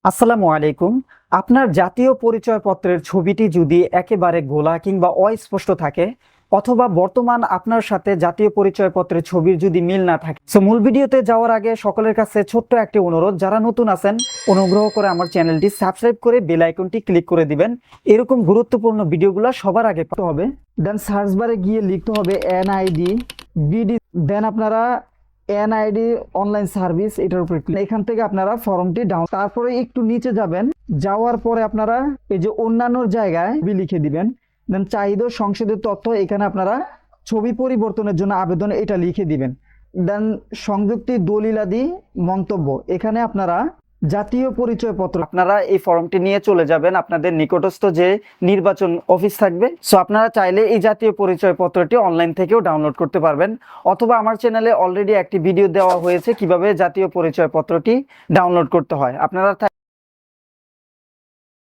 আসসালামু আলাইকুম। আপনার জাতীয় পরিচয়পত্রের ছবিটি যদি একেবারে গোলা কিংবা অস্পষ্ট থাকে অথবা বর্তমান আপনার সাথে জাতীয় পরিচয়পত্রের ছবির যদি মিল না থাকে, সো মূল ভিডিওতে যাওয়ার আগে সকলের কাছে ছোট্ট একটি অনুরোধ, যারা নতুন আছেন অনুগ্রহ করে আমার চ্যানেলটি সাবস্ক্রাইব করে বেল আইকনটি ক্লিক করে দিবেন। এরকম গুরুত্বপূর্ণ ভিডিওগুলো সবার আগে পেতে হবে। দেন সার্চ বারে গিয়ে লিখতে হবে এনআইডি বিডি, দেন আপনারা এনআইডি অনলাইন সার্ভিস এটার উপরে এখান থেকে আপনারা ফর্মটি ডাউন, তারপরে একটু নিচে যাবেন, যাওয়ার পরে আপনারা এই যে অন্যান্য জায়গায় লিখে দিবেন। দেন চাহিদা সংশোধিত তথ্য, এখানে আপনারা ছবি পরিবর্তনের জন্য আবেদন এটা লিখে দিবেন। দেন সংযুক্তি দলিলাদি মন্তব্য, এখানে আপনারা জাতীয় পরিচয়পত্র আপনারা এই ফর্মটি নিয়ে চলে যাবেন আপনাদের নিকটস্থ যে নির্বাচন অফিস থাকবে। সো আপনারা চাইলে এই জাতীয় পরিচয়পত্রটি অনলাইন থেকেও ডাউনলোড করতে পারবেন, অথবা আমার চ্যানেলে অলরেডি একটি ভিডিও দেওয়া হয়েছে কিভাবে জাতীয় পরিচয়পত্রটি ডাউনলোড করতে হয়। আপনারা